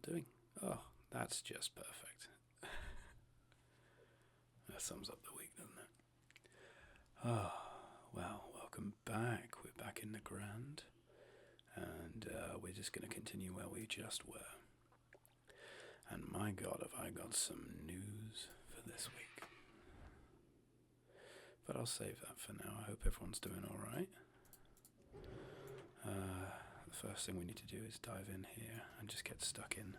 doing. Oh, that's just perfect. That sums up the week, doesn't it? Oh, well, welcome back. We're back in Nagrand, and we're just going to continue where we just were. And my God, have I got some news for this week. But I'll save that for now. I hope everyone's doing alright. The first thing we need to do is dive in here and just get stuck in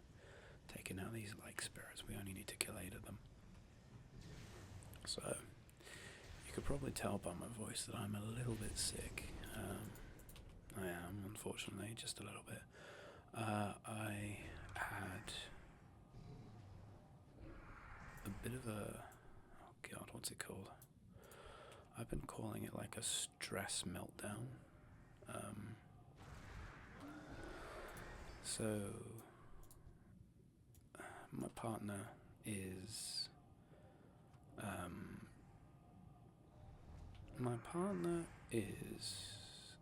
taking out these like spirits. We only need to kill 8 of them. So, you could probably tell by my voice that I'm a little bit sick. I am, unfortunately, just a little bit. I had a bit of a... oh God, what's it called? I've been calling it like a stress meltdown. So, my partner is...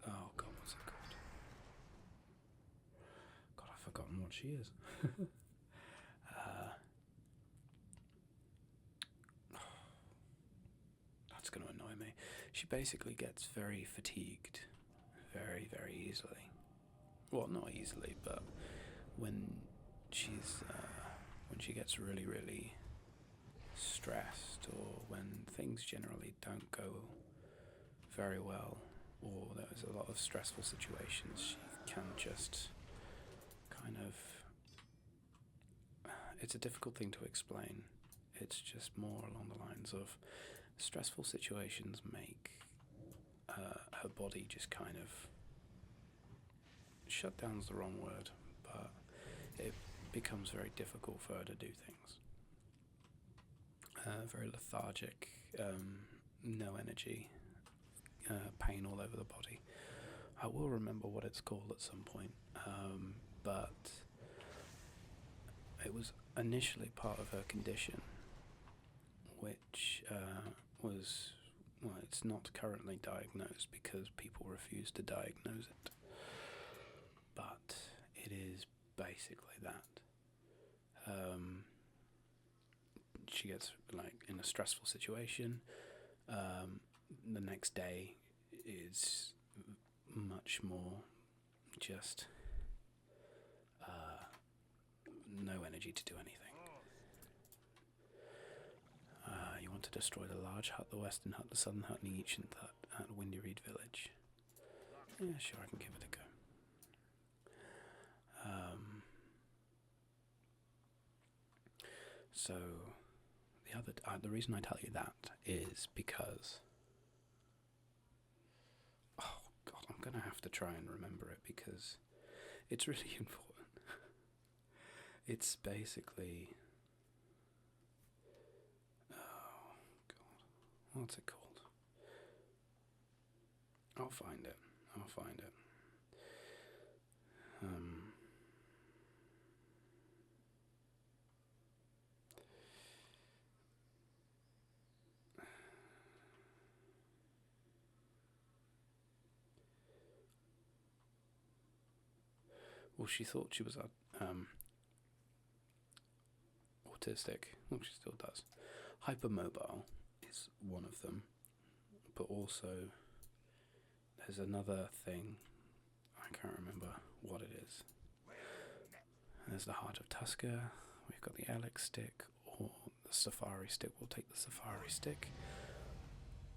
oh God, what's it called? God, I've forgotten what she is. That's going to annoy me. She basically gets very fatigued very, very easily. Well, not easily, but when she gets really, really stressed, or when things generally don't go very well, or there's a lot of stressful situations, she can just kind of... it's a difficult thing to explain. It's just more along the lines of stressful situations make her body just kind of... shut down's the wrong word, but it becomes very difficult for her to do things. Very lethargic, no energy, pain all over the body. I will remember what it's called at some point, but it was initially part of her condition, which was... well, it's not currently diagnosed because people refuse to diagnose it. But it is basically that. She gets like in a stressful situation. The next day is much more just no energy to do anything. You want to destroy the large hut, the western hut, the southern hut, and the ancient hut at Windy Reed Village. Yeah, sure, I can give it a go. So, the reason I tell you that is because... oh God, I'm going to have to try and remember it because it's really important. It's basically... oh God, what's it called? I'll find it. Well, she thought she was autistic. Well, she still does. Hypermobile is one of them, but also there's another thing. I can't remember what it is. There's the Heart of Tusker. We've got the Alex stick or the Safari stick. We'll take the Safari stick.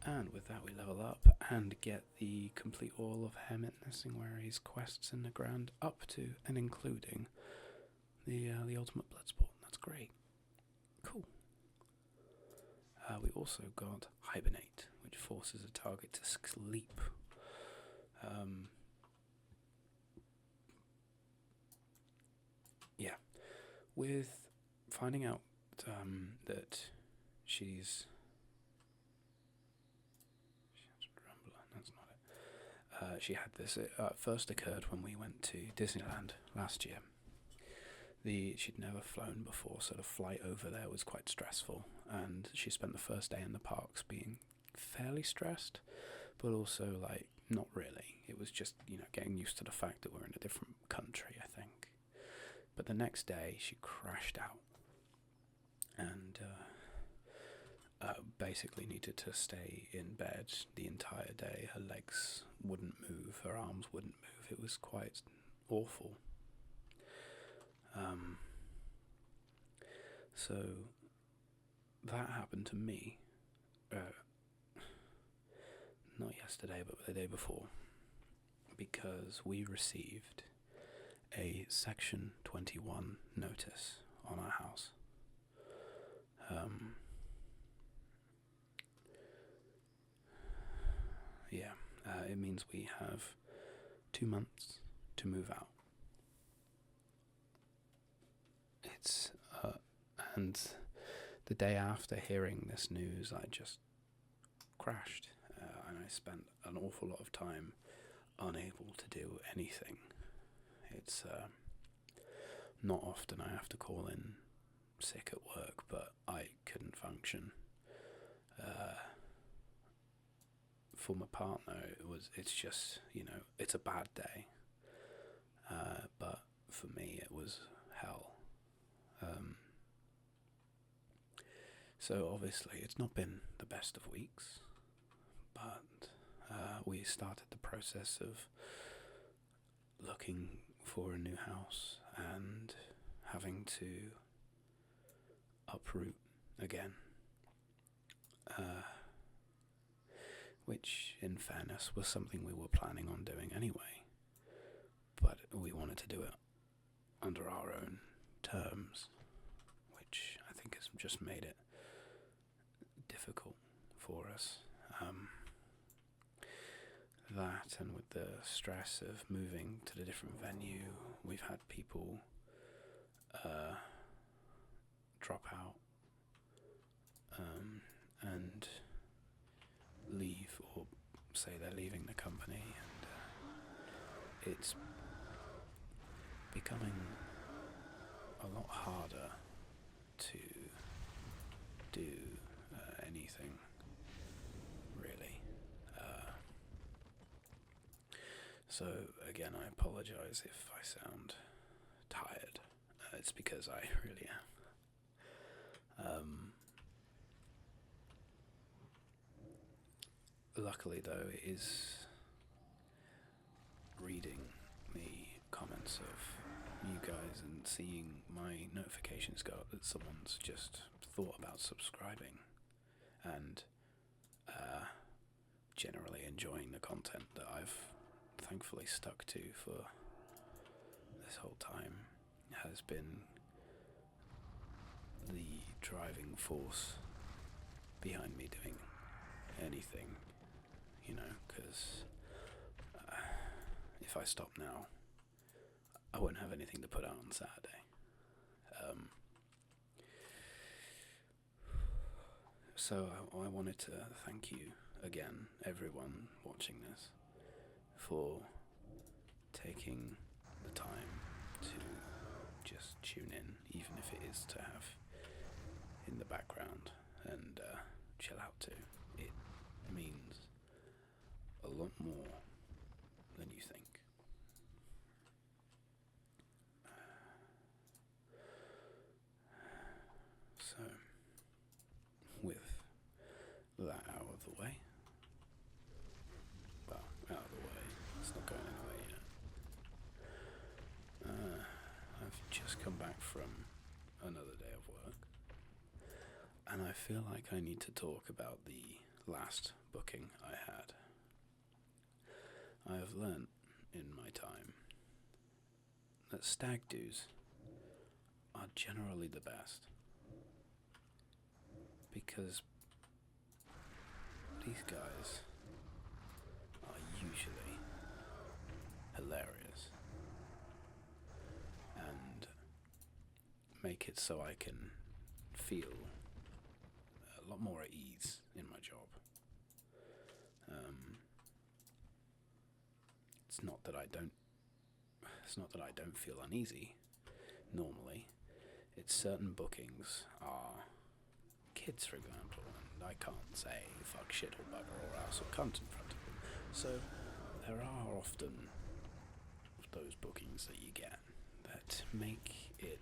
And with that we level up and get the complete all of Hermit Nessingwary's quests in Nagrand up to and including the ultimate Bloodsport. That's great. Cool. We also got Hibernate, which forces a target to sleep. Yeah. With finding out that she's... that's not it. She had this. It first occurred when we went to Disneyland last year. She'd never flown before, so the flight over there was quite stressful, and she spent the first day in the parks being fairly stressed, but also like not really. It was just, getting used to the fact that we're in a different country, I think. But the next day she crashed out and basically needed to stay in bed the entire day. Her legs wouldn't move, her arms wouldn't move. It was quite awful. So that happened to me, not yesterday, but the day before, because we received a Section 21 notice on our house. It means we have 2 months to move out. And the day after hearing this news, I just crashed, and I spent an awful lot of time unable to do anything. It's not often I have to call in sick at work, but I couldn't function. For my partner, it's just, it's a bad day. But for me, it was hell. So obviously, it's not been the best of weeks, but we started the process of looking for a new house and having to uproot again. Which, in fairness, was something we were planning on doing anyway, but we wanted to do it under our own terms, which I think has just made it difficult for us. That, and with the stress of moving to the different venue, we've had people drop out and leave, or say they're leaving the company, and it's becoming a lot harder to do anything, really. So again, I apologize if I sound tired. It's because I really am. Luckily, though, it is reading the comments of you guys and seeing my notifications go up that someone's just thought about subscribing and generally enjoying the content that I've thankfully stuck to for this whole time has been the driving force behind me doing anything, because if I stop now, I won't have anything to put out on Saturday. So I wanted to thank you again, everyone watching this, for taking the time to just tune in, even if it is to have in the background and chill out to. It means a lot more than you think. So, with that out of the way, well, out of the way, it's not going anywhere yet. I've just come back from another day of work, and I feel like I need to talk about the last booking I had. I have learnt in my time that stag do's are generally the best, because these guys are usually hilarious and make it so I can feel a lot more at ease in my job. It's not that I don't feel uneasy normally. It's certain bookings are kids, for example, and I can't say fuck, shit, or bugger, or else, or cunt in front of them. So there are often those bookings that you get that make it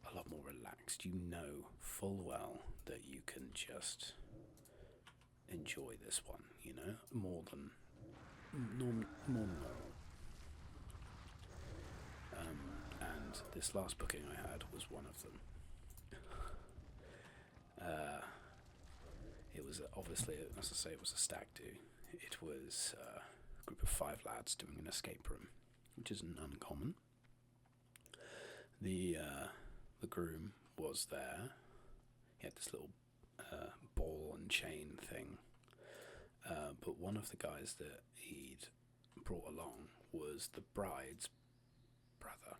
a lot more relaxed. You know full well that you can just enjoy this one, you know, more than normal. And this last booking I had was one of them. It was obviously, as I say, it was a stag do. It was a group of 5 lads doing an escape room, which isn't uncommon. The groom was there. He had this little ball and chain thing. But one of the guys that he'd brought along was the bride's brother.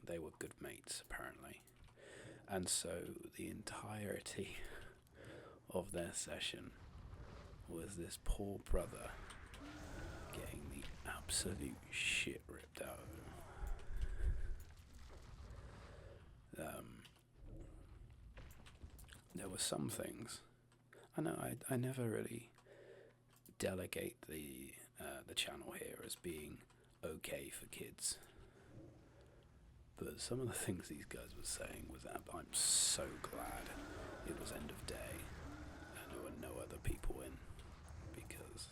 They were good mates, apparently. And so the entirety of their session was this poor brother getting the absolute shit ripped out of him. There were some things. I know I never really delegate the channel here as being okay for kids. But some of the things these guys were saying was that I'm so glad it was end of day and there were no other people in, because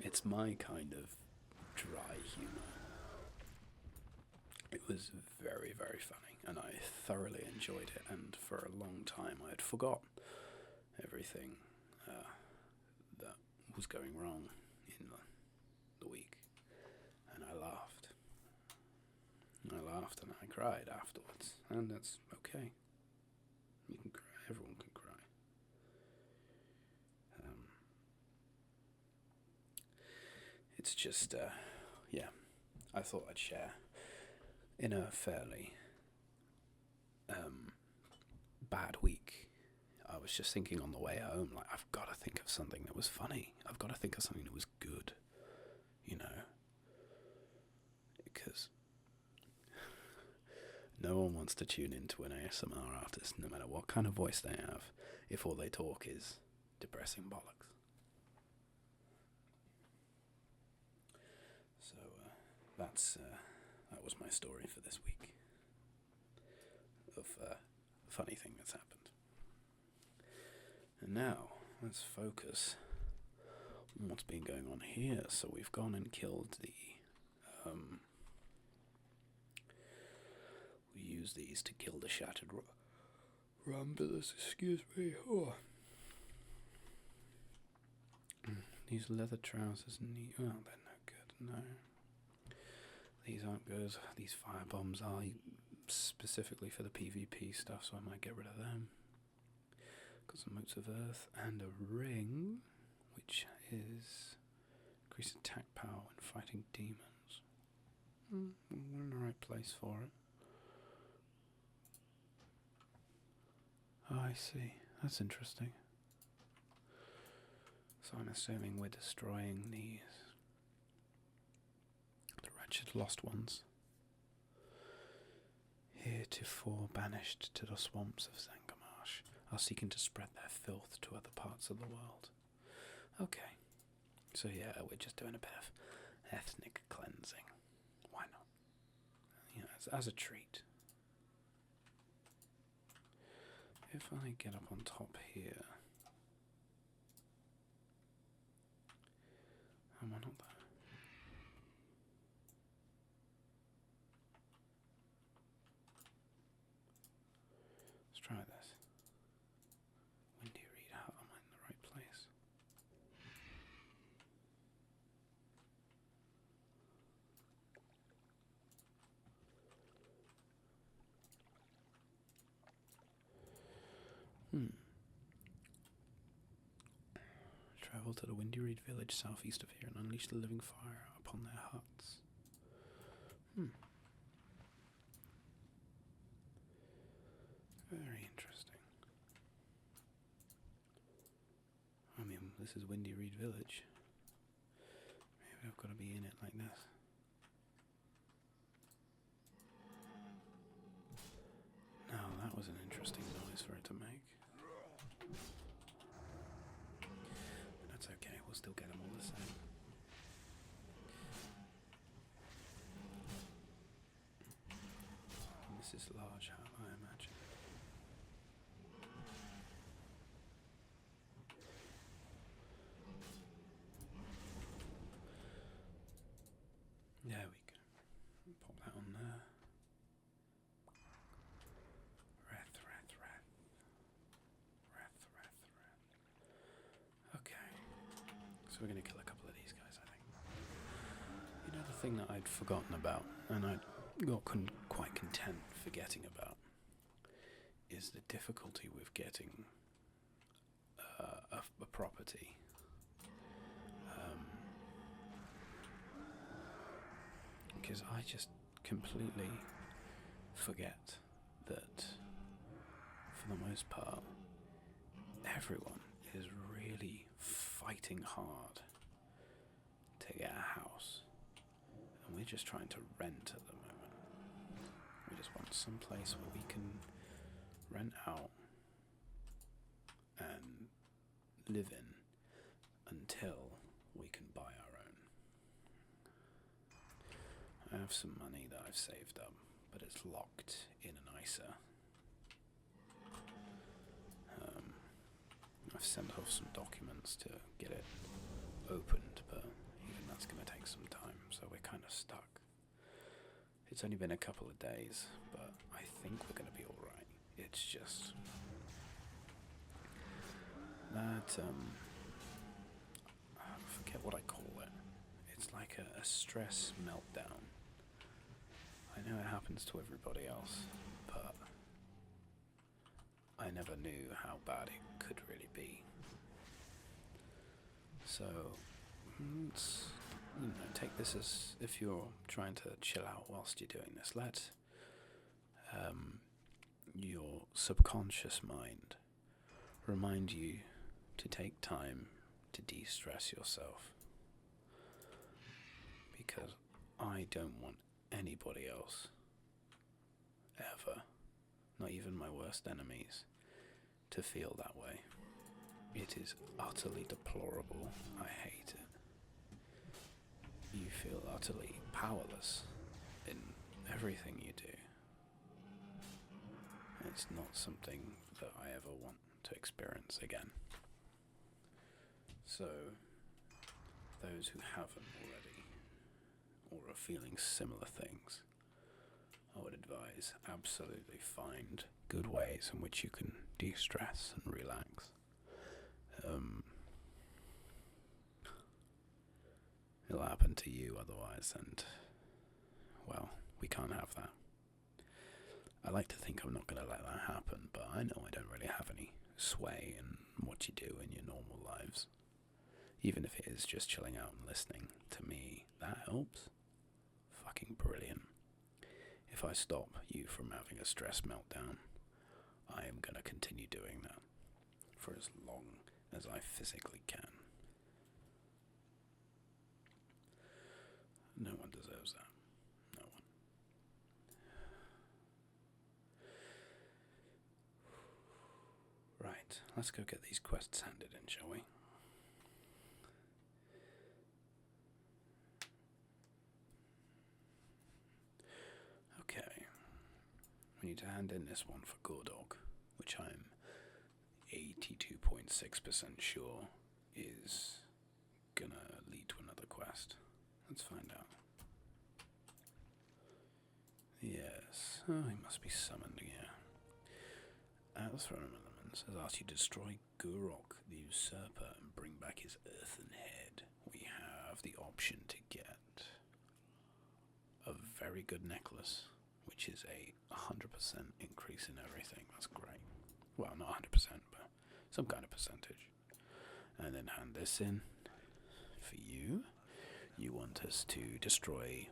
it's my kind of dry humour. It was very, very funny, and I thoroughly enjoyed it, and for a long time I had forgot everything that was going wrong in the week. And I laughed. And I cried afterwards. And that's okay. You can cry. Everyone can cry. It's just, I thought I'd share. In a fairly bad week, I was just thinking on the way home, like, I've got to think of something that was funny. I've got to think of something that was good, you know? Because no one wants to tune into an ASMR artist, no matter what kind of voice they have, if all they talk is depressing bollocks. So that was my story for this week of a funny thing that's happened. And now let's focus on what's been going on here. So we've gone and killed the we use these to kill the shattered rumblers, excuse me. These leather trousers need, they're no good, no. These aren't good. These fire bombs are specifically for the PvP stuff, so I might get rid of them. Got some motes of earth and a ring, which is increased attack power when fighting demons. We're in the right place for it. Oh, I see. That's interesting. So I'm assuming we're destroying the wretched lost ones, heretofore banished to the swamps of Zangarmarsh, are seeking to spread their filth to other parts of the world. Okay. So yeah, we're just doing a bit of ethnic cleansing. Why not? You know, as a treat. If I get up on top here, am I not there? Let's try this. Windy Reed, how am I in the right place? Travel to the Windy Reed village southeast of here and unleash the living fire upon their huts. Very interesting. I mean, this is Windy Reed village. Maybe I've got to be in it like this. Now, that was an interesting noise for it to make. That's okay, we'll still get them all the same. is large, I imagine. There we go. Pop that on there. Wrath. Okay. So we're going to kill a couple of these guys, I think. You know, the thing that I'd forgotten about, and I got quite content forgetting about, is the difficulty with getting a property. Because I just completely forget that, for the most part, everyone is really fighting hard to get a house. And we're just trying to rent at the moment. We just want some place where we can rent out and live in until we can buy our own. I have some money that I've saved up, but it's locked in an ISA. I've sent off some documents to get it opened, but even that's going to take some time, so we're kind of stuck. It's only been a couple of days, but I think we're going to be alright. It's just that, I forget what I call it. It's like a stress meltdown. I know it happens to everybody else, but I never knew how bad it could really be. So, take this as if you're trying to chill out whilst you're doing this. Let your subconscious mind remind you to take time to de-stress yourself. Because I don't want anybody else, ever, not even my worst enemies, to feel that way. It is utterly deplorable. I hate it. You feel utterly powerless in everything you do. It's not something that I ever want to experience again. So, those who haven't already, or are feeling similar things, I would advise absolutely find good ways in which you can de-stress and relax. It'll happen to you otherwise, and, well, we can't have that. I like to think I'm not going to let that happen, but I know I don't really have any sway in what you do in your normal lives. Even if it is just chilling out and listening, to me, that helps. Fucking brilliant. If I stop you from having a stress meltdown, I am going to continue doing that for as long as I physically can. No one deserves that. No one. Right, let's go get these quests handed in, shall we? Okay. We need to hand in this one for Gordog, which I'm 82.6% sure is gonna lead to another quest. Let's find out. Yes. Oh, he must be summoned here. Tauren Elements has asked you to destroy Gurok, the usurper, and bring back his earthen head. We have the option to get a very good necklace, which is a 100% increase in everything. That's great. Well, not 100%, but some kind of percentage. And then hand this in for you. You want us to destroy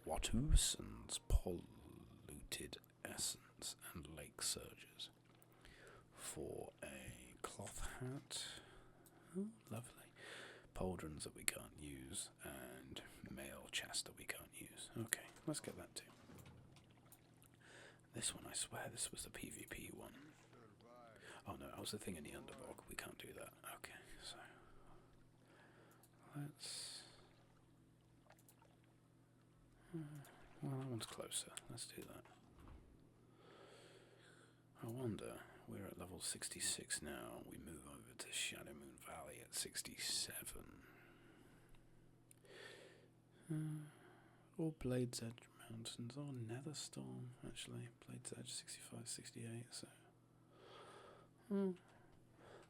Watuson's polluted essence and lake surges for a cloth hat. Oh, lovely. Pauldrons that we can't use, and mail chest that we can't use. Okay, let's get that too. This one, I swear this was the PvP one. Oh no, that was the thing in the Underbog. We can't do that. Okay, so let's... well, that one's closer. Let's do that. I wonder, we're at level 66 now, we move over to Shadowmoon Valley at 67. Or Blade's Edge Mountains, or Netherstorm, actually. Blade's Edge 65, 68, so...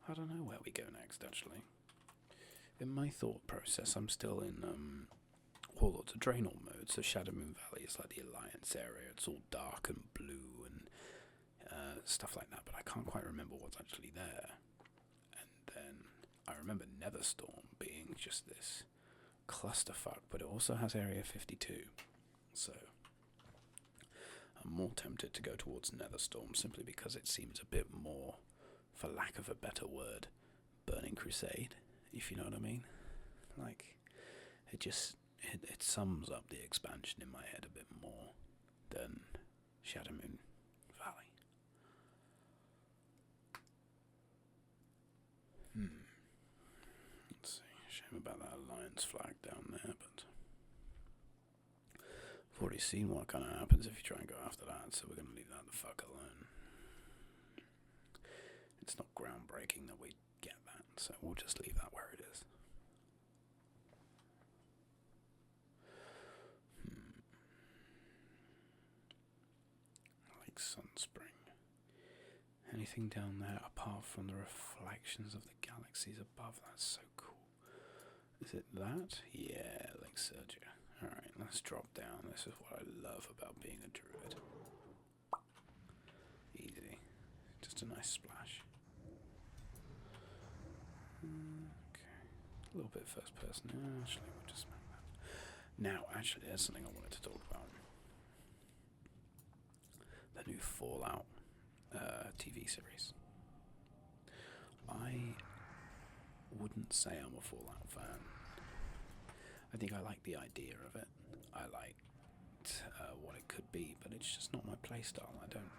I don't know where we go next, actually. In my thought process, I'm still in Warlords of Draenor mode, so Shadowmoon Valley is like the Alliance area. It's all dark and blue and stuff like that, but I can't quite remember what's actually there. And then I remember Netherstorm being just this clusterfuck, but it also has Area 52, so I'm more tempted to go towards Netherstorm simply because it seems a bit more, for lack of a better word, Burning Crusade, if you know what I mean. Like, it sums up the expansion in my head a bit more than Shadowmoon Valley. Let's see, shame about that Alliance flag down there, but I've already seen what kind of happens if you try and go after that, so we're going to leave that the fuck alone. It's not groundbreaking that we get that, so we'll just leave that where it is. Like Sunspring. Anything down there apart from the reflections of the galaxies above? That's so cool. Is it that? Yeah, like Sergia. Alright, let's drop down. This is what I love about being a druid. Easy. Just a nice splash. Okay. A little bit first person. Actually, we'll just smack that. Now, actually, there's something I wanted to talk about. The new Fallout TV series. I wouldn't say I'm a Fallout fan. I think I like the idea of it. I liked what it could be, but it's just not my playstyle. I don't.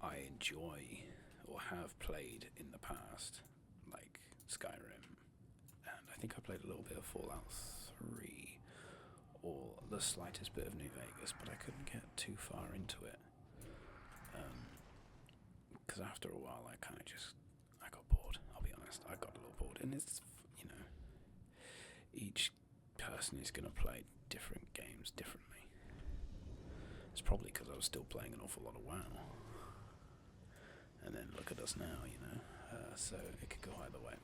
I enjoy or have played in the past, like Skyrim, and I think I played a little bit of Fallout 3, or the slightest bit of New Vegas, but I couldn't get too far into it. Because after a while, I got bored. I'll be honest, I got a little bored, and it's, each person is going to play different games differently. It's probably because I was still playing an awful lot of WoW. And then look at us now, so it could go either way.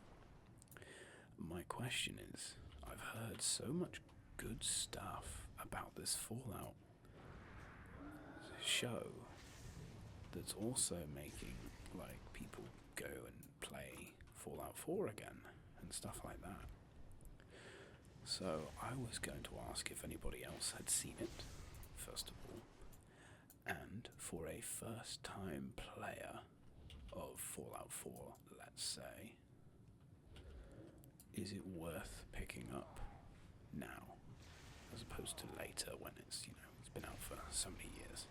My question is, I've heard so much good stuff about this Fallout show that's also making, like, people go and play Fallout 4 again and stuff like that. So I was going to ask if anybody else had seen it, first of all, and for a first-time player of Fallout 4, let's say, is it worth picking up now, as opposed to later when it's been out for so many years?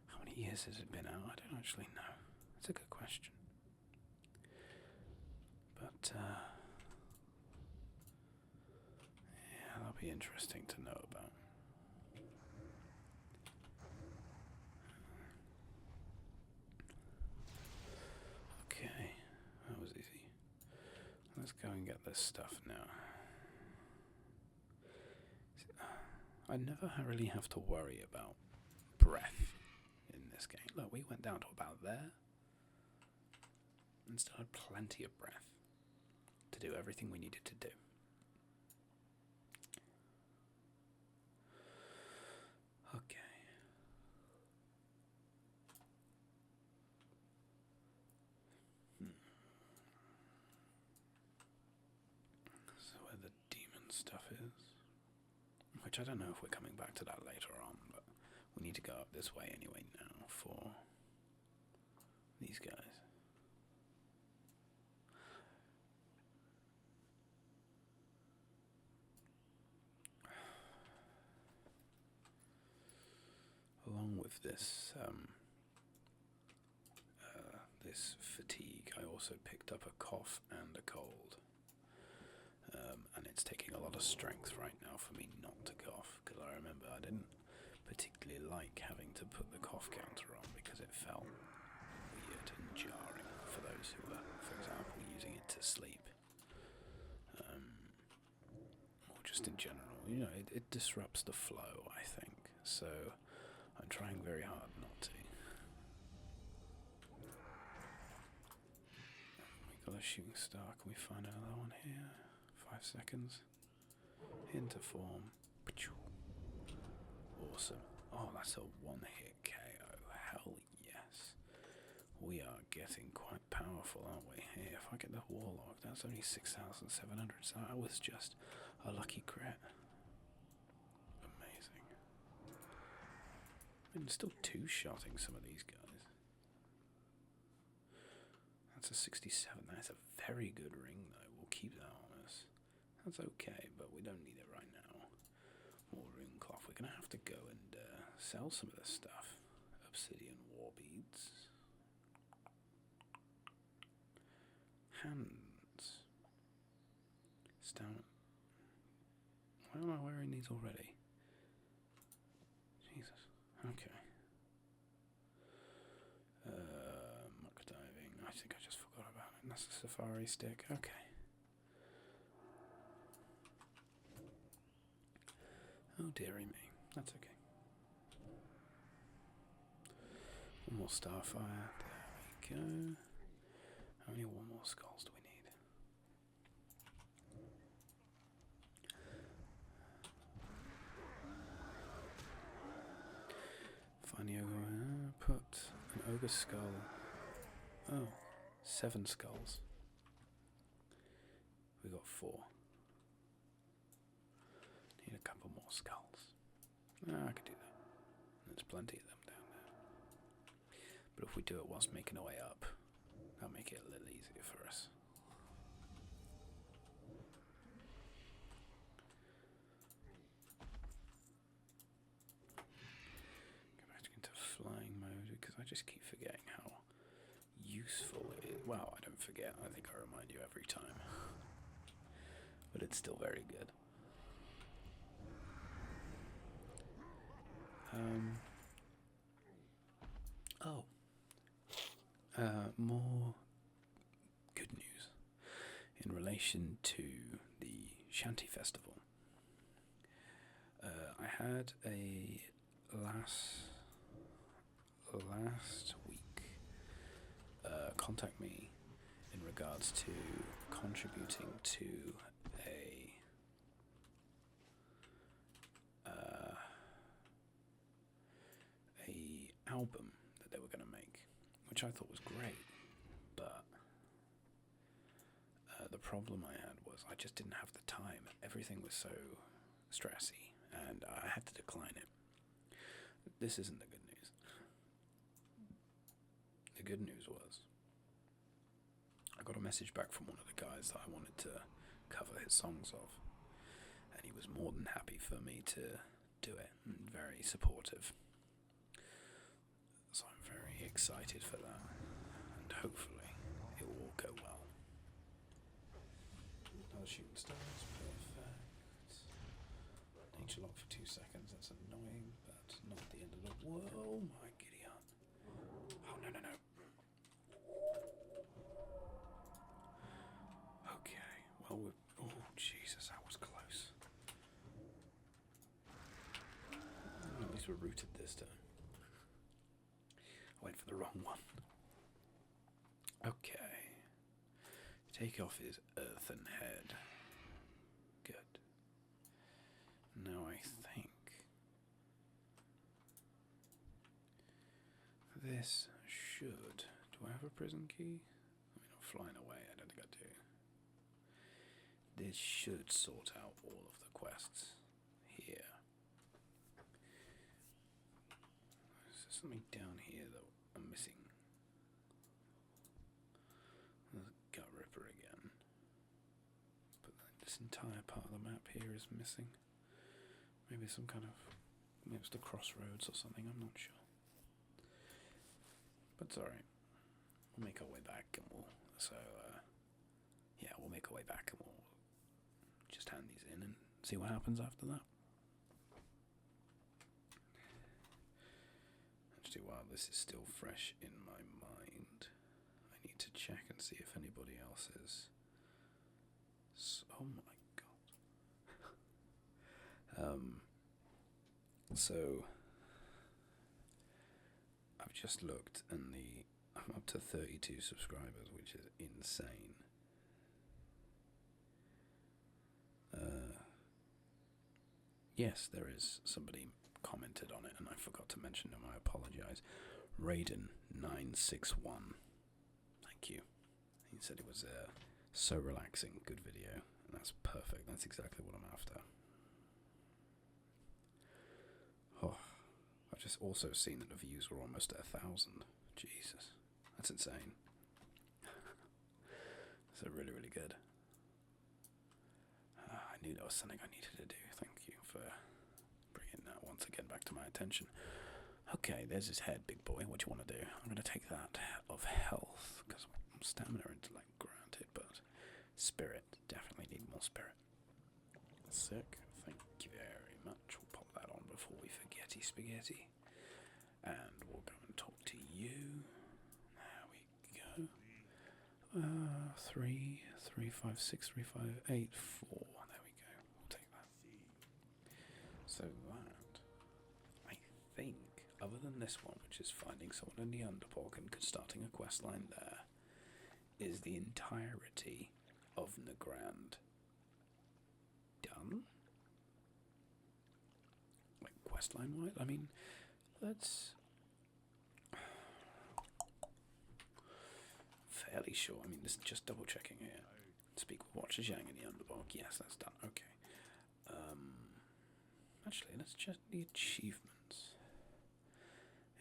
How many years has it been out? I don't actually know. It's a good question. But, yeah, that'll be interesting to know about. Okay, that was easy. Let's go and get this stuff now. I never really have to worry about breath in this game. Look, we went down to about there and still had plenty of breath to do everything we needed to do. Okay. So where the demon stuff is, which I don't know if we're coming back to that later on, but we need to go up this way anyway now for these guys. Along with this this fatigue, I also picked up a cough and a cold. And it's taking a lot of strength right now for me not to cough, because I remember I didn't particularly like having to put the cough counter on because it felt weird and jarring for those who were, for example, using it to sleep. Or just in general, it disrupts the flow, I think. So I'm trying very hard not to. We got a shooting star. Can we find another one here? 5 seconds. Into form. Awesome. Oh, that's a one-hit KO. Hell yes. We are getting quite powerful, aren't we? Here, if I get the Warlock, that's only 6,700, so that was just a lucky crit. Amazing. I'm still two-shotting some of these guys. That's a 67. That's a very good ring, though. We'll keep that on us. That's okay, but we don't need it right now. More rune cloth. We're going to have to go and sell some of this stuff. Obsidian war beads. Hands. Stamina. Why am I wearing these already? Jesus. Okay. Muck diving. I think I just forgot about it. That's a safari stick. Okay. Oh dearie me. That's okay. One more starfire. There we go. Only one more skulls do we need? Find the ogre. Put an ogre skull. Oh, 7 skulls. We got 4. Need a couple more skulls. I could do that. There's plenty of them down there. But if we do it whilst making our way up, that'll make it a little easier for us. Go back into flying mode because I just keep forgetting how useful it is. Well, I don't forget. I think I remind you every time. But it's still very good. More good news in relation to the Shanty Festival. I had a last week contact me in regards to contributing to a album that they were going to make, which I thought was great, but the problem I had was I just didn't have the time. Everything was so stressy, and I had to decline it. This isn't the good news. The good news was I got a message back from one of the guys that I wanted to cover his songs of, and he was more than happy for me to do it, and very supportive. So I'm very excited for that, and hopefully it will all go well. Another shooting stars, perfect. Nature lock for 2 seconds, that's annoying, but not the end of the world. Oh my giddy up. Oh no. Okay, well oh Jesus, that was close. At least we're rooted this time. I went for the wrong one. Okay. Take off his earthen head. Good. Now I think this should... Do I have a prison key? I mean, I'm flying away. I don't think I do. This should sort out all of the quests here. Is there something down here that I'm missing? There's a Gut Ripper again. But this entire part of the map here is missing. Maybe some kind of... Maybe it's the crossroads or something, I'm not sure. But it's alright. We'll make our way back and we'll... yeah, we'll make our way back and we'll just hand these in and see what happens after that. actually, while this is still fresh in my mind, I need to check and see if anybody else is. Oh my god. So I've just looked, and I'm up to 32 subscribers, which is insane. Yes, there is somebody commented on it, and I forgot to mention him. I apologise. Raiden961. Thank you. He said it was so relaxing, good video, and that's perfect. That's exactly what I'm after. Oh, I've just also seen that the views were almost at 1,000. Jesus, that's insane. So really, really good. I knew that was something I needed to do. Thank you for bringing that once again back to my attention. Okay, there's his head, big boy. What do you want to do? I'm going to take that of health, because stamina and intellect granted, but spirit, definitely need more spirit. Sick. Thank you very much. We'll pop that on before we forgetty spaghetti. And we'll go and talk to you. There we go. 3, 3, 5, 6, 3, 5, 8, 4. There we go. We'll take that. So that, I think, other than this one, which is finding someone in the Underpork and starting a quest line there, is the entirety of Nagrand done? Like questline wise? I mean, that's fairly sure. I mean, this is just double checking here. Speak with Watcher Zhang in the Underbark. Yes, that's done. Okay. Actually, let's check the achievements.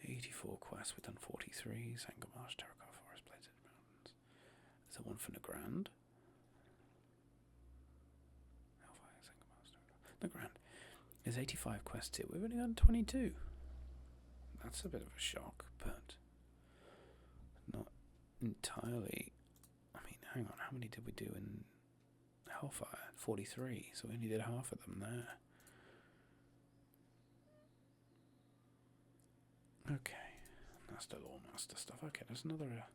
84 quests, we've done 43. Sangamarsh, Terracotta Forest, Blazed Mountains. Is there one for Nagrand? Hellfire, Sangamarsh, Nagrand. There's 85 quests here. We've only done 22. That's a bit of a shock, but not entirely. I mean, hang on, how many did we do in Hellfire? 43, so we only did half of them there. Okay, that's the Lore Master stuff. Okay, there's another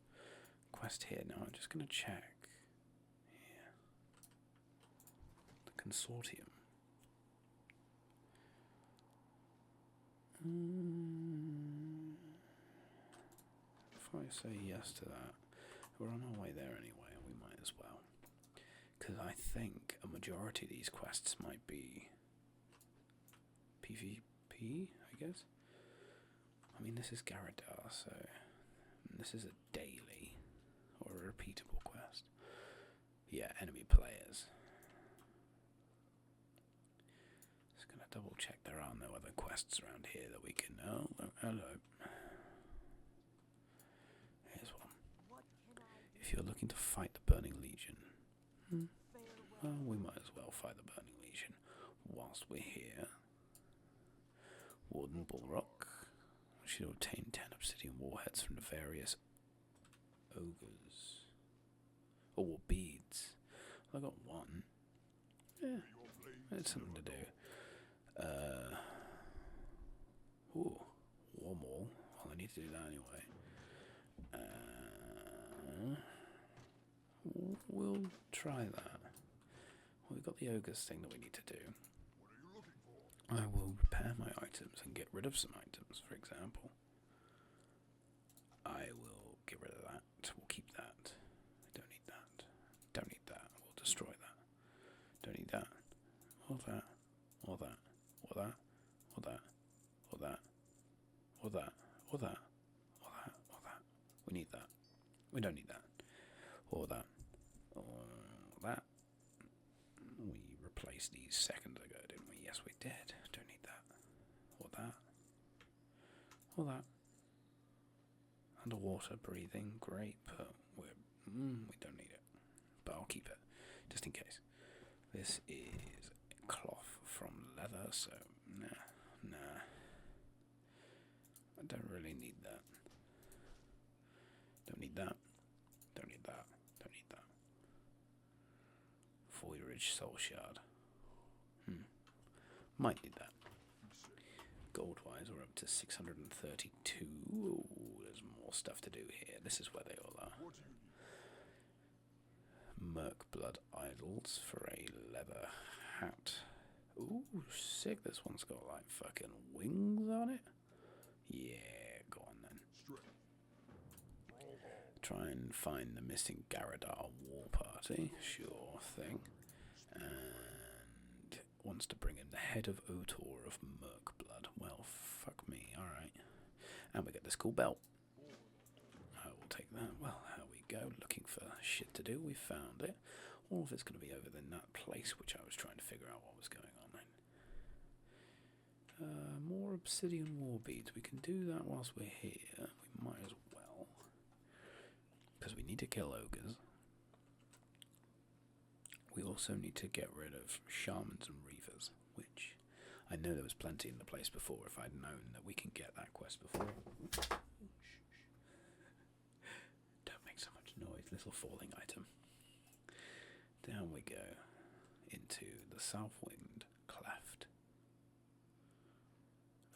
quest here. Now I'm just going to check here. The Consortium. If I say yes to that, we're on our way there anyway, and we might as well. Because I think a majority of these quests might be PvP, I guess. I mean, this is Garadar, so this is a daily or a repeatable quest. Yeah, enemy players. Just gonna double check there are no other quests around here that we can. Oh, hello. Here's one. If you're looking to fight the Burning Legion, well, we might as well fight the Burning Legion whilst we're here. Warden Bullrock. We should obtain 10 obsidian warheads from the various ogres. Or war beads. I got one. Yeah, it's something to do. Ooh, war maul. Well, I need to do that anyway. We'll try that. Well, we've got the ogres thing that we need to do. I will repair my items and get rid of some items, for example. I will get rid of that. We'll keep that. Don't need that. Don't need that. We'll destroy that. Don't need that. Or that. Or that. Or that. Or that. Or that. Or that. Or that. Or that. Or that. We need that. We don't need that. Or that. Or that. We replaced these seconds ago, didn't we? Yes, we did. Don't need that. Or that. Or that. Underwater breathing, great, but we don't need it. But I'll keep it, just in case. This is cloth from leather, so nah. I don't really need that. Don't need that. Don't need that. Don't need that. Void Ridge Soul Shard. Might need that. Gold-wise, we're up to 632. Ooh, there's more stuff to do here. This is where they all are. Merc Blood Idols for a leather hat. Ooh, sick. This one's got like fucking wings on it. Yeah, go on then. Try and find the missing Garadar war party. Sure thing. And wants to bring in the head of Otor of Merc Blood. Well, fuck me. Alright. And we get this cool belt. I will take that. Well, here we go. Looking for shit to do. We found it. All of it's going to be over in that place which I was trying to figure out what was going on then. More obsidian war beads. We can do that whilst we're here. We might as well. Because we need to kill ogres. We also need to get rid of shamans and reavers, which I know there was plenty in the place before if I'd known that we can get that quest before. Don't make so much noise, little falling item. Down we go into the Southwind Cleft.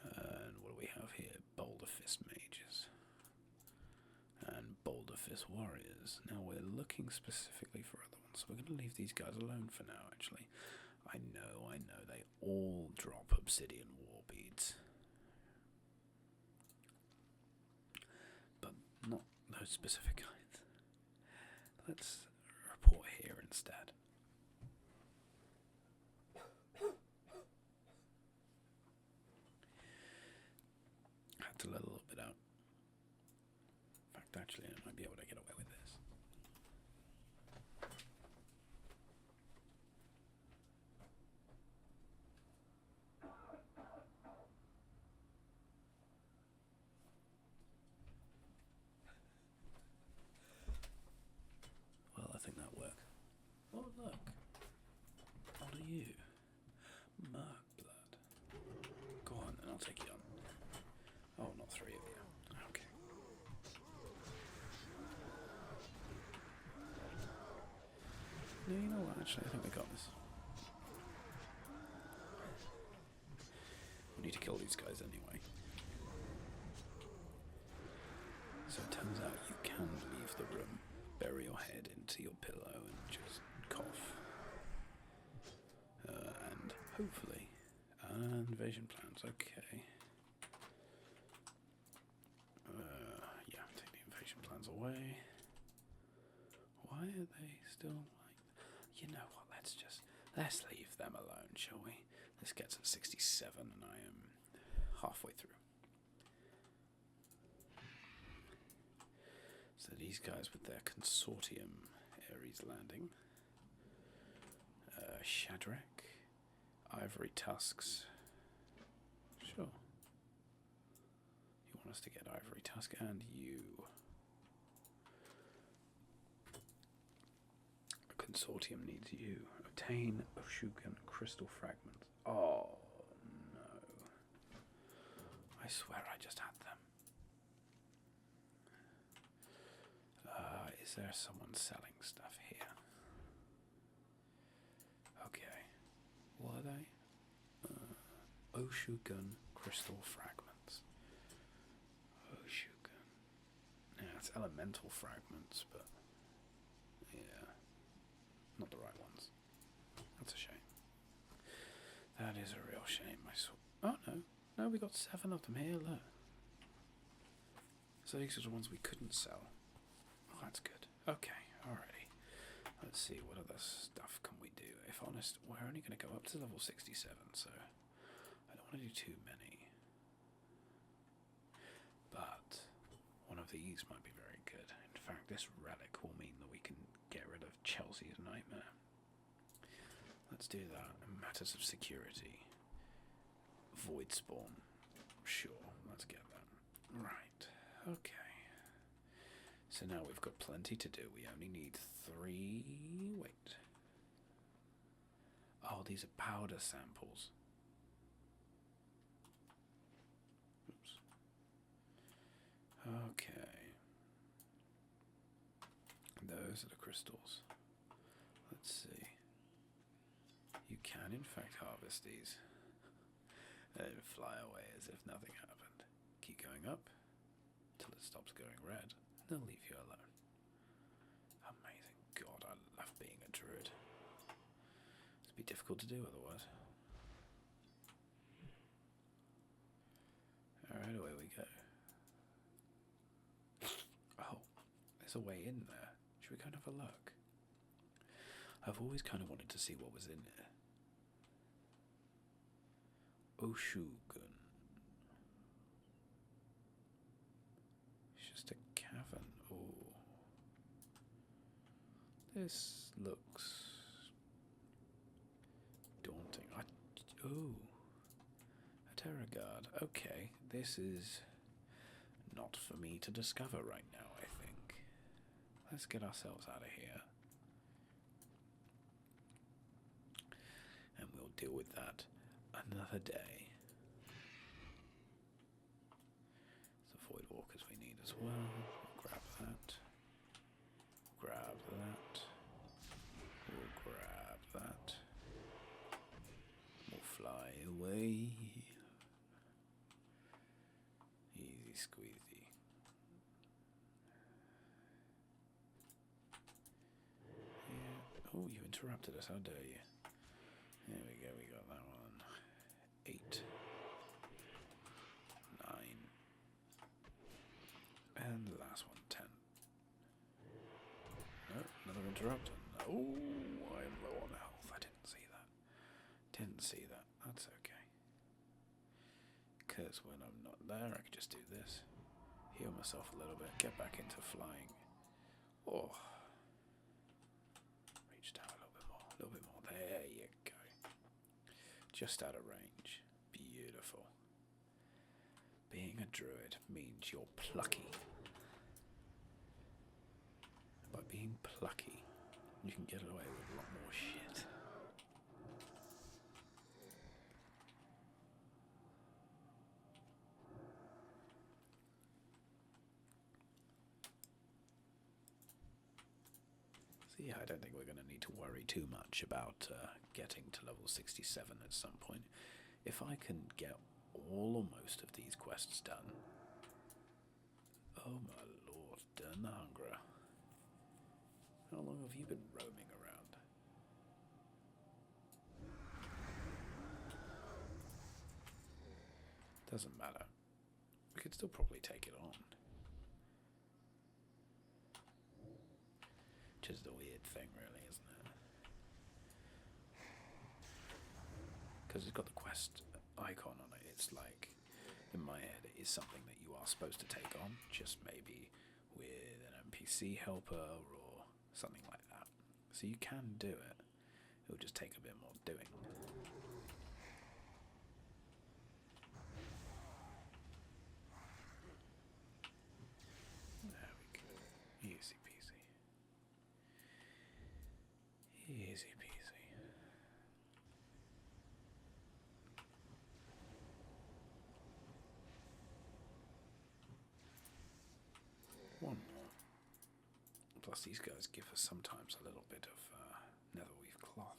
And what do we have here? Boulder Fist Mages. And Boulder Fist Warriors. Now we're looking specifically for other ones, so we're going to leave these guys alone for now, actually. I know, they all drop obsidian war beads. But not those specific kinds. Let's report here instead. Had to let a little bit out. In fact, actually, I might be able to get away with this. Well, I think that'll work. Oh, look. What are you? Merc Blood. Go on, and I'll take you on. Oh, not three of you. Okay. No, you know what? Actually, I think we got this. We need to kill these guys anyway. So it turns out you can leave the room, bury your head into your pillow, and just cough. And hopefully, invasion plans. Okay. Yeah, take the invasion plans away. Why are they still like... You know what, let's leave them alone, shall we? This gets at 67 and I am halfway through. So these guys with their consortium, Ares Landing. Shadrach. Ivory Tusks. Sure. You want us to get Ivory Tusk and you. A consortium needs you. Obtain Oshugan crystal fragments. Oh no. I swear I just had them. Is there someone selling stuff here? Okay. What are they? Oshugan crystal fragments. Oshugan. Yeah, it's elemental fragments, but yeah, not the right ones. That's a shame. That is a real shame. Oh no, we got 7 of them here. Look. So these are the ones we couldn't sell. Oh, that's good. Okay, alrighty. Let's see, what other stuff can we do? If honest, we're only going to go up to level 67, so I don't want to do too many. But one of these might be very good. In fact, this relic will mean that we can get rid of Chelsea's nightmare. Let's do that. In matters of security. Void spawn. Sure, let's get that. Right, okay. So now we've got plenty to do. We only need 3... Wait. Oh, these are powder samples. Oops. Okay. Those are the crystals. Let's see. You can, in fact, harvest these. And fly away as if nothing happened. Keep going up till it stops going red. They'll leave you alone. Amazing. God, I love being a druid. It'd be difficult to do otherwise. Alright, away we go. Oh, there's a way in there. Should we go and have a look? I've always kind of wanted to see what was in there. Oshugun. It's just a cavern. Oh. This looks daunting. Oh. A terror guard. Okay, this is not for me to discover right now, I think. Let's get ourselves out of here. And we'll deal with that another day. The void walkers we need as well. We'll grab that. Grab that. We'll grab that. We'll fly away. Easy squeezy. Yeah. Oh, you interrupted us, how dare you. There we go, we got that one. 8, 9, and the last one, 10. No, another interrupt. Oh, I'm low on health. I didn't see that. Didn't see that. That's okay. Because when I'm not there, I can just do this. Heal myself a little bit. Get back into flying. Oh. Reach down a little bit more. A little bit more. There you go. Just out of range. Beautiful. Being a druid means you're plucky. By being plucky, you can get away with a lot more shit. So yeah, I don't think we're going to need to worry too much about getting to level 67 at some point. If I can get all or most of these quests done. Oh my lord, Nagrand. How long have you been roaming around? Doesn't matter. We could still probably take it on. Which is the weird thing, really, isn't it? Because it's got the quest icon on it. It's like, in my head, it is something that you are supposed to take on, just maybe with an NPC helper or something like that. So you can do it. It'll just take a bit more doing. There we go. Easy peasy. Easy peasy. One more. Plus these guys give us sometimes a little bit of netherweave cloth.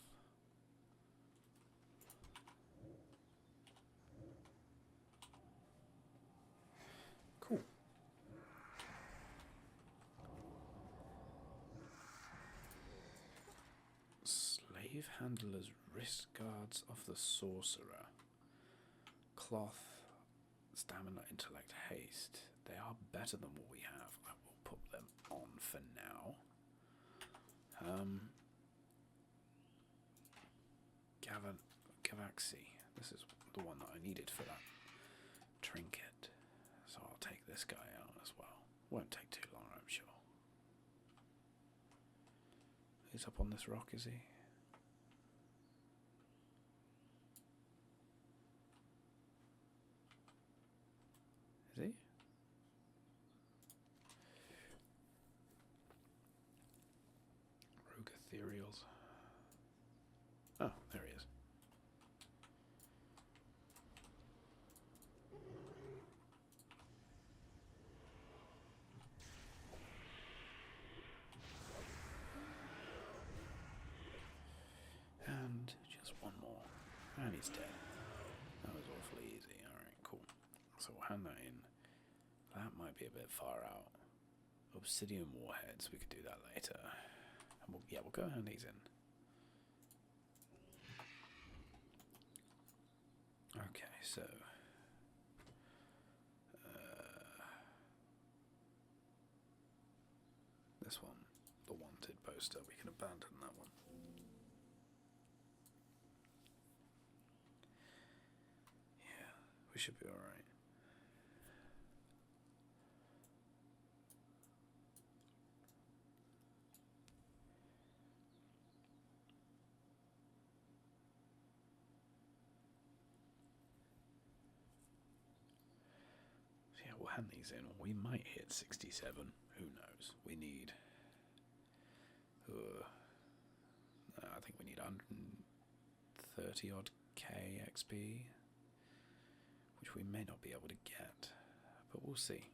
Cool. Slave handlers, wrist guards of the sorcerer. Cloth, stamina, intellect, haste. They are better than what we have. I will put them on for now. Gavaxi. This is the one that I needed for that trinket. So I'll take this guy out as well. Won't take too long, I'm sure. He's up on this rock, is he? Is he? Rogue Ethereals. Oh, there he is. And just one more. And he's dead. That was awfully easy. So we'll hand that in. That might be a bit far out. Obsidian warheads, we could do that later. And we'll go and hand these in. Okay, so this one, the wanted poster, we can abandon that one. Yeah, we should be alright. Yeah, we'll hand these in. We might hit 67. Who knows? We need... I think we need 130 odd K XP, which we may not be able to get, but we'll see.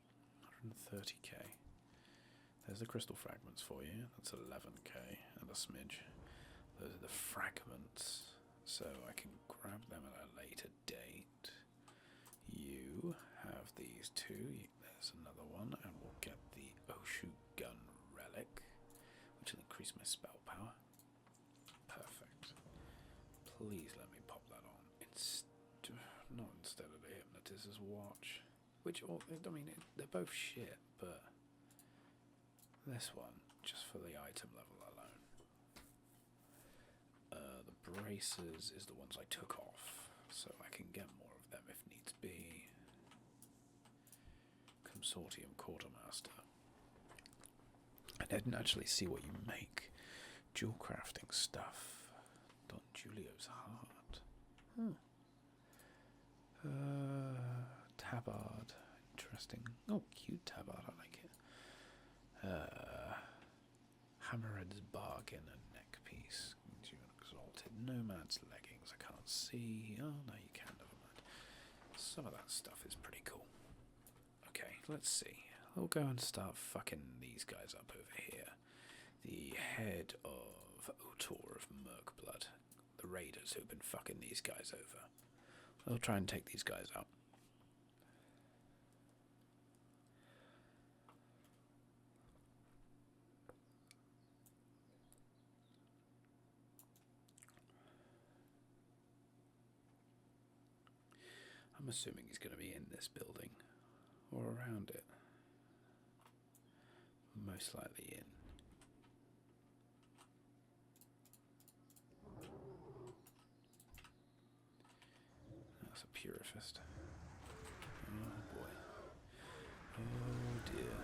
130k. There's the crystal fragments for you. That's 11k and a smidge. Those are the fragments, so I can grab them at a later date. You have these two. There's another one, and we'll get the Oshu gun relic, which will increase my spell power. Perfect. Please let me pop that on. It's not instead of the hypnotist's watch, which I mean they're both shit, but this one just for the item level alone. The braces is the ones I took off, so I can get more of them if needs be. Consortium Quartermaster. I didn't actually see what you make. Jewel crafting stuff. Don Julio's heart. Tabard. Interesting. Oh, cute tabard. I like it. Hammerhead's bargain and neck piece. Exalted Nomad's leggings. I can't see. Oh, no, you can. Never mind. Some of that stuff is pretty cool. Okay, let's see. We'll go and start fucking these guys up over here. The head of Otor of Murkblood. The raiders who've been fucking these guys over. We'll try and take these guys out. I'm assuming he's going to be in this building or around it. Most likely in. That's a purifist. Oh boy. Oh dear.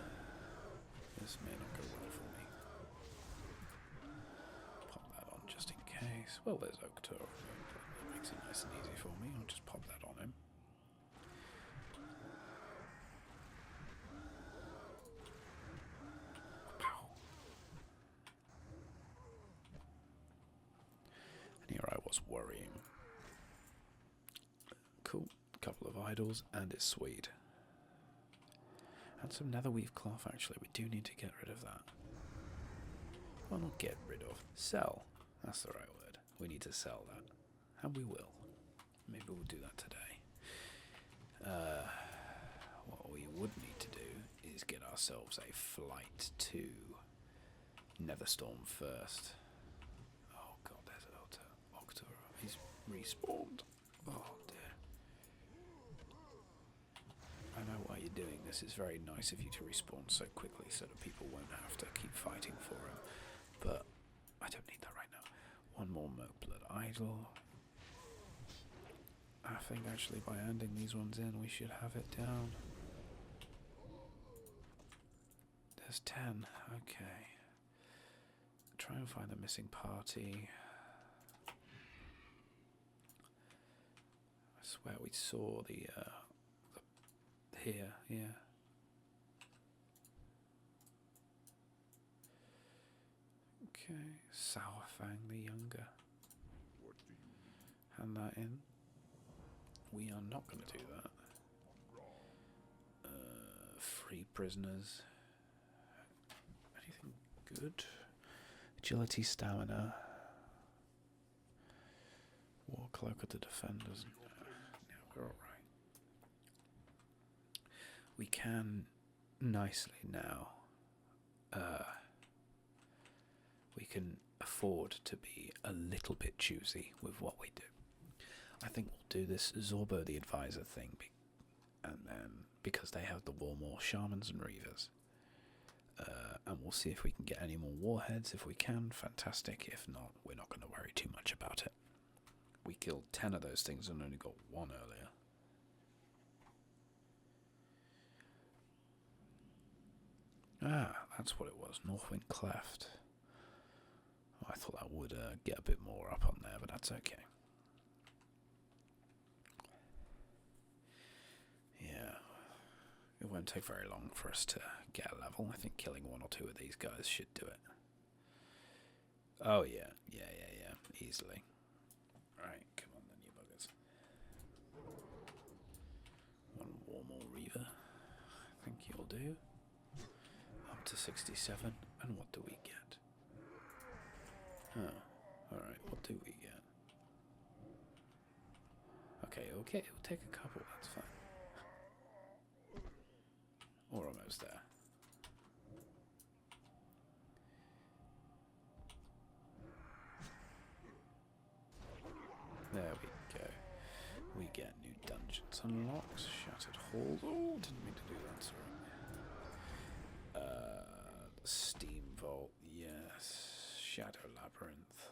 This may not go well for me. Pop that on just in case. Well, there's Oktor. That makes it nice and easy for me. I'll just pop that on him. Worrying. Cool. Couple of idols, and it's sweet. And some netherweave cloth, actually. We do need to get rid of that. Well, not get rid of. Sell. That's the right word. We need to sell that. And we will. Maybe we'll do that today. What we would need to do is get ourselves a flight to Netherstorm first. He's respawned. Oh dear. I know why you're doing this. It's very nice of you to respawn so quickly so that people won't have to keep fighting for him. But I don't need that right now. One more Murkblood idol. I think actually by handing these ones in we should have it down. There's 10. Okay. Try and find the missing party. I swear we saw the here, yeah. Okay, Sourfang the Younger. Hand that in. We are not going to do that. Free prisoners. Anything good? Agility, stamina. War cloak of the defenders. No, we're alright. we can nicely now, we can afford to be a little bit choosy with what we do. I think we'll do this Zorbo the Advisor thing, and then because they have the Warmore Shamans and Reavers, and we'll see if we can get any more Warheads. If we can, fantastic. If not, we're not going to worry too much about it. We killed 10 of those things and only got 1 earlier. Ah, that's what it was. Northwind Cleft. Oh, I thought that would get a bit more up on there, but that's okay. Yeah. It won't take very long for us to get a level. I think killing 1 or 2 of these guys should do it. Oh, yeah. Yeah. Easily. Right, come on then, you buggers. 1 Warmore Reaver. I think you'll do. Up to 67. And what do we get? Oh, alright, what do we get? Okay, it'll take a couple, that's fine. We're almost there. There we go. We get new dungeons unlocks, shattered halls. Oh, didn't mean to do that, sorry. The Steam Vault, yes. Shadow Labyrinth.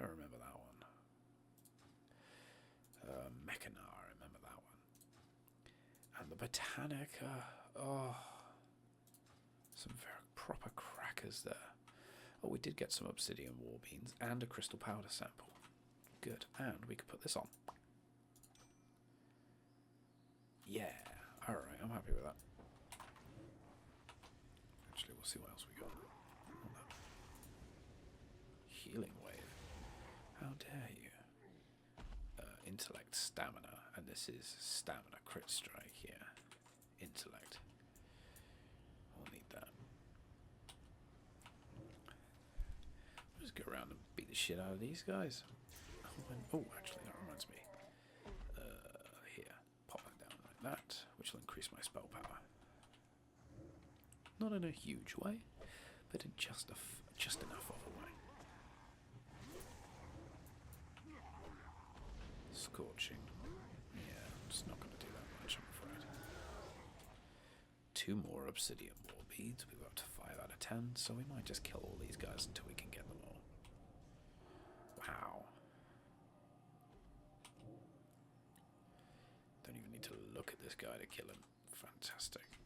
I remember that one. Mechanar, I remember that one. And the Botanica. Oh, some very proper crackers there. Oh, we did get some obsidian war beans and a crystal powder sample. Good, and we could put this on. Yeah, alright, I'm happy with that. Actually, we'll see what else we got. Healing wave. How dare you? Intellect, stamina, and this is stamina crit strike here. Intellect. We'll need that. We'll just go around and beat the shit out of these guys. Oh, actually, that reminds me. Here, pop that down like that, which will increase my spell power. Not in a huge way, but in just enough of a way. Scorching. Yeah, I'm just not going to do that much, I'm afraid. 2 more obsidian war beads. We've got to 5 out of 10, so we might just kill all these guys until we can get them all. Wow. Don't even need to look at this guy to kill him. Fantastic.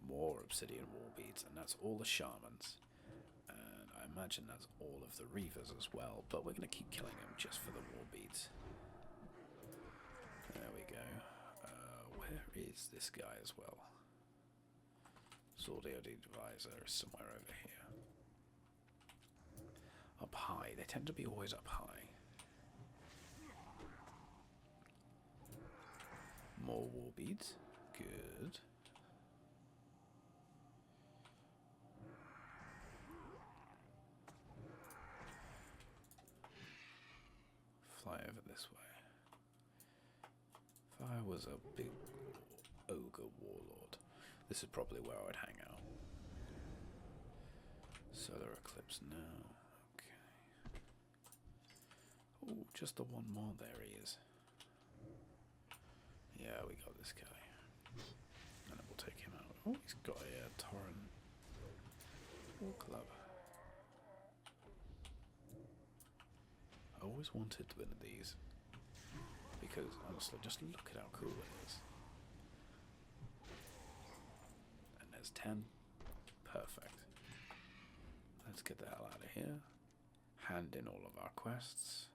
More obsidian war beads, and that's all the shamans. And I imagine that's all of the reavers as well, but we're going to keep killing them just for the war beads. There we go. Where is this guy as well? Zordio the Advisor is somewhere over here. Up high. They tend to be always up high. More war beads. Good. Fly over this way. If I was a big ogre warlord, this is probably where I would hang out. Solar eclipse now. Okay. Oh, just the 1 more. There he is. Yeah, we got this guy. And we'll take him out. Oh, he's got a Tauren War Club. I always wanted one of these. Because, honestly, just look at how cool it is. And there's 10. Perfect. Let's get the hell out of here. Hand in all of our quests.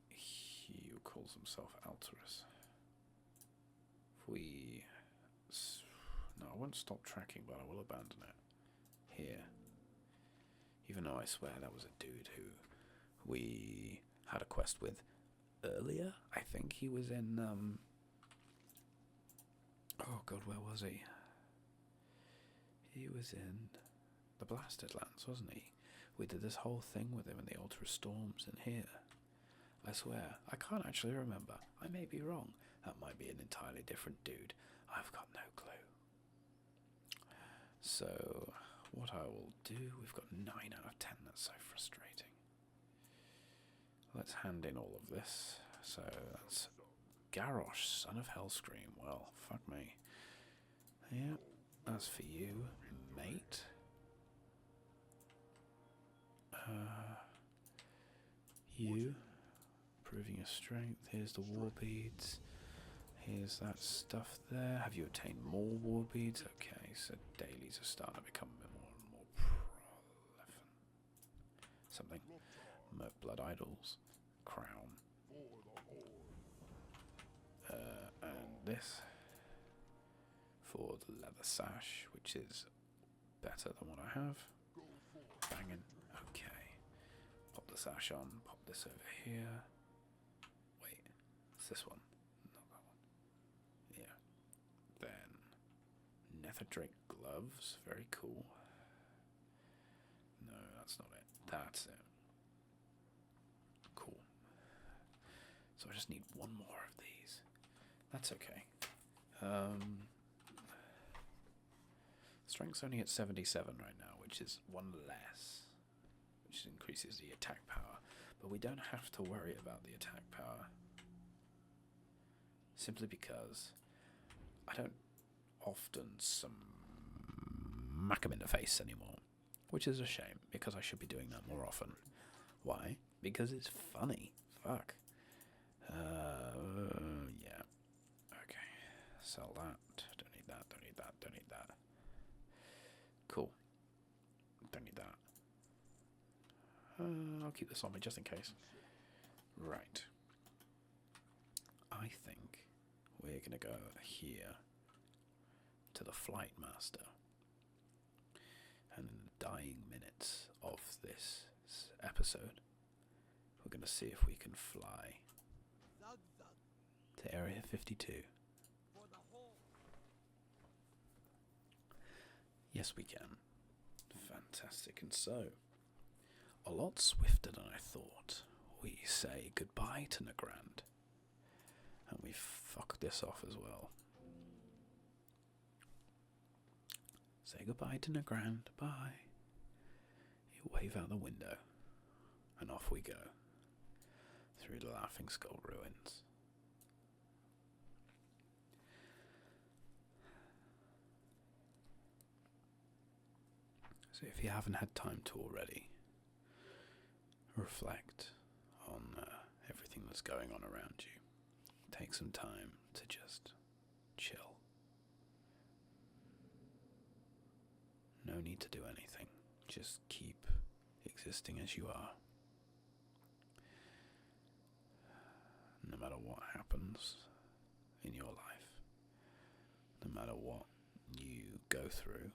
He calls himself Alterus. If we... No, I won't stop tracking, but I will abandon it. Here. Even though I swear that was a dude who we had a quest with earlier. I think he was in, oh god, where was he? He was in the Blasted Lands, wasn't he? We did this whole thing with him in the Altar of Storms in here. I swear, I can't actually remember. I may be wrong, That might be an entirely different dude. I've got no clue. So, what I will do, we've got 9 out of 10, that's so frustrating. Let's hand in all of this. So, that's Garrosh, son of Hellscream. Well, fuck me. Yeah, that's for you, mate. You, proving your strength. Here's the war beads. Here's that stuff there. Have you obtained more war beads? Okay, so dailies are starting to become more and more prolific. Something. Blood idols. Crown. And this. For the leather sash, which is better than what I have. Banging. Okay. Pop the sash on. Pop this over here. Wait. It's this one. Not that one. Yeah. Then Netherdrake gloves. Very cool. No, that's not it. That's it. Cool. So I just need one more of these. That's okay. Strength's only at 77 right now, which is one less, which increases the attack power. But we don't have to worry about the attack power, simply because I don't often smack him in the face anymore, which is a shame, because I should be doing that more often. Why? Because it's funny. Fuck. Yeah. Okay. Sell that. Don't need that, don't need that, don't need that. Cool. Don't need that. I'll keep this on me just in case. Right. I think we're going to go here to the Flight Master. And in the dying minutes of this episode, we're going to see if we can fly to Area 52. Yes, we can. Fantastic. And so, a lot swifter than I thought, we say goodbye to Nagrand. And we fuck this off as well. Say goodbye to Nagrand. Bye. You wave out the window. And off we go. Through the Laughing Skull ruins. So if you haven't had time to already, reflect on everything that's going on around you. Take some time to just chill. No need to do anything. Just keep existing as you are. No matter what happens in your life, no matter what you go through,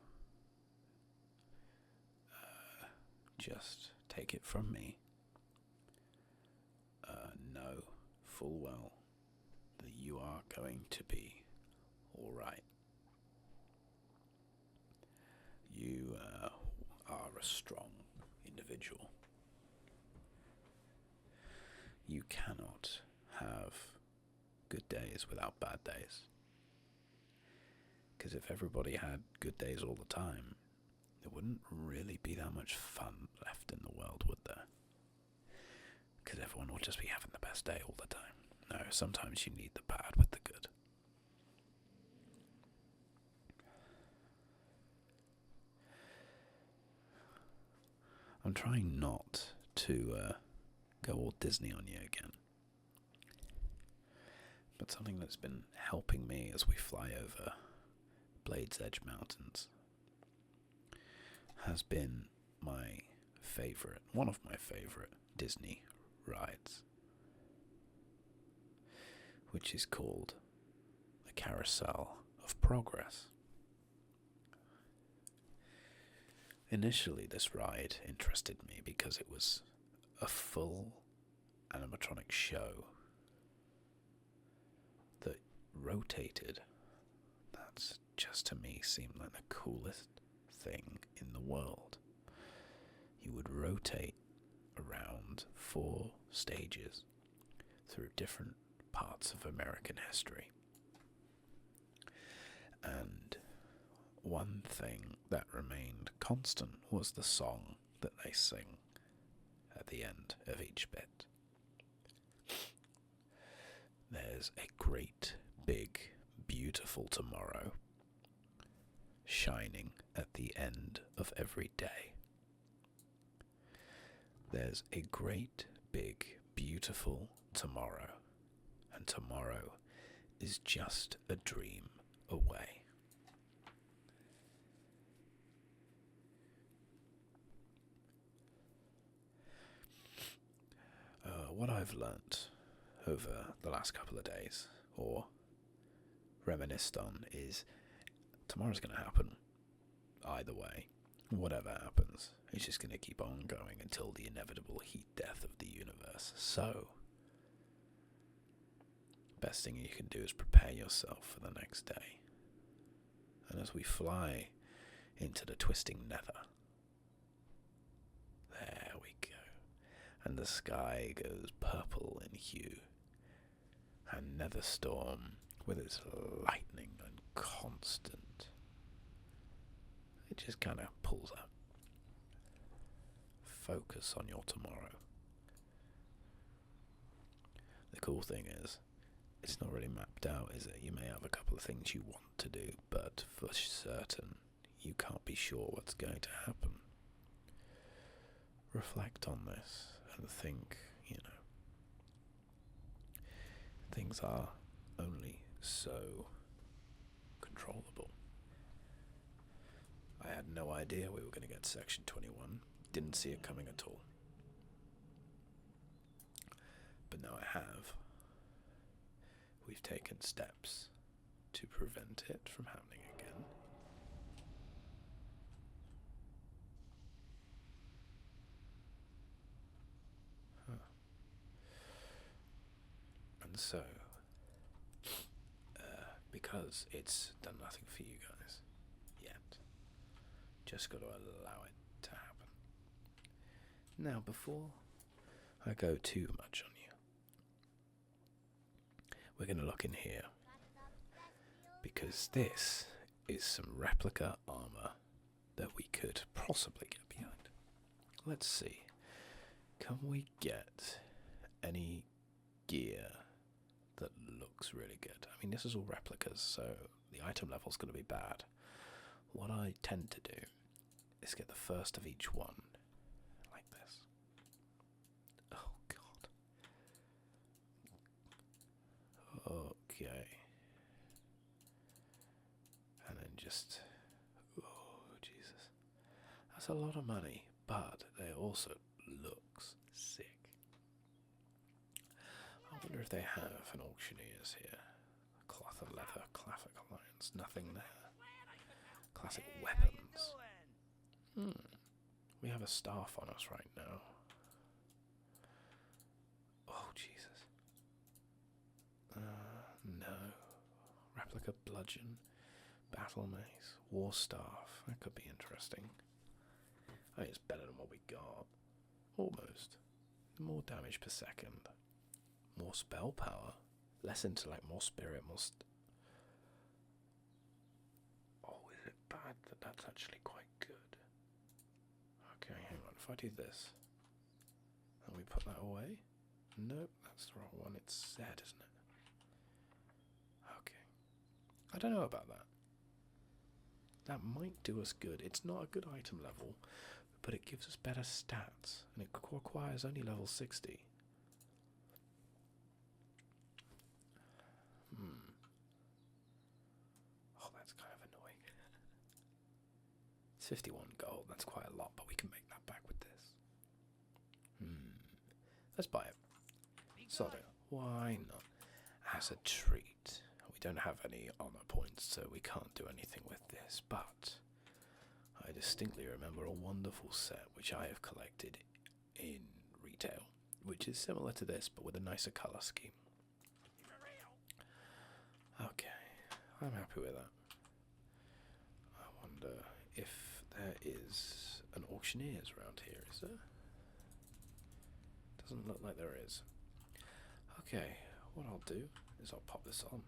just take it from me. Know full well that you are going to be alright. You are a strong individual. You cannot have good days without bad days. Because if everybody had good days all the time, there wouldn't really be that much fun left in the world, would there? Because everyone would just be having the best day all the time. No, sometimes you need the bad with the good. I'm trying not to go all Disney on you again. But something that's been helping me as we fly over Blade's Edge Mountains has been one of my favourite Disney rides, which is called the Carousel of Progress. Initially, this ride interested me because it was a full animatronic show that rotated. That's just, to me, seemed like the coolest thing in the world. You would rotate around 4 stages through different parts of American history. And one thing that remained constant was the song that they sing at the end of each bit. There's a great, big, beautiful tomorrow shining at the end of every day. There's a great, big, beautiful tomorrow, and tomorrow is just a dream away. What I've learnt over the last couple of days, or reminisced on, is tomorrow's going to happen. Either way, whatever happens, it's just going to keep on going until the inevitable heat death of the universe. So, best thing you can do is prepare yourself for the next day. And as we fly into the twisting nether, there we go. And the sky goes purple in hue, and Nether Storm, with its lightning and constant, it just kind of pulls up. Focus on your tomorrow. The cool thing is, it's not really mapped out, is it? You may have a couple of things you want to do, but for certain, you can't be sure what's going to happen. Reflect on this and think, things are only so controllable. I had no idea we were going to get Section 21. Didn't see it coming at all. But now I have. We've taken steps to prevent it from happening again. And so, because it's done nothing for you guys yet, just got to allow it to happen. Now, before I go too much on you, we're going to look in here, because this is some replica armor that we could possibly get behind. Let's see. Can we get any gear that looks really good? I mean, this is all replicas, so the item level is going to be bad. What I tend to do is get the first of each one, like this. Oh, God. Okay. And then just... oh, Jesus. That's a lot of money, but it also looks sick. I wonder if they have an auctioneer's here. Cloth of leather, classic alliance, nothing there. Classic weapons. We have a staff on us right now. Oh, Jesus. No. Replica bludgeon, battle mace, war staff. That could be interesting. I think it's better than what we got. Almost. More damage per second. More spell power. Less intellect, more spirit, more... oh, is it bad that that's actually quite good? Okay, hang on. If I do this, and we put that away... nope, that's the wrong one. It's Z, isn't it? Okay. I don't know about that. That might do us good. It's not a good item level, but it gives us better stats, and it requires only level 60. Oh, that's kind of annoying. It's 51 gold. That's quite a lot, but we can make that back with this. Let's buy it. Solid. Why not? As a treat. We don't have any honor points, so we can't do anything with this, but I distinctly remember a wonderful set which I have collected in retail, which is similar to this, but with a nicer colour scheme. Okay, I'm happy with that. I wonder if there is an auctioneer's around here, is there? Doesn't look like there is. Okay, what I'll do is I'll pop this on.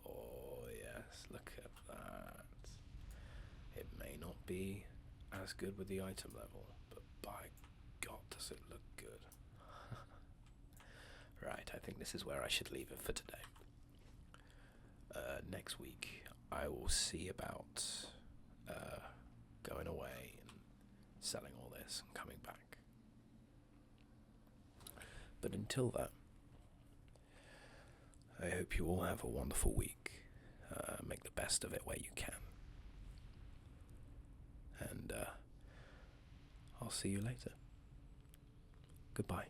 Oh yes, look at that. It may not be as good with the item level, but by God does it look good. Right, I think this is where I should leave it for today. Next week I will see about going away and selling all this and coming back. But until then, I hope you all have a wonderful week. Make the best of it where you can. And I'll see you later. Goodbye.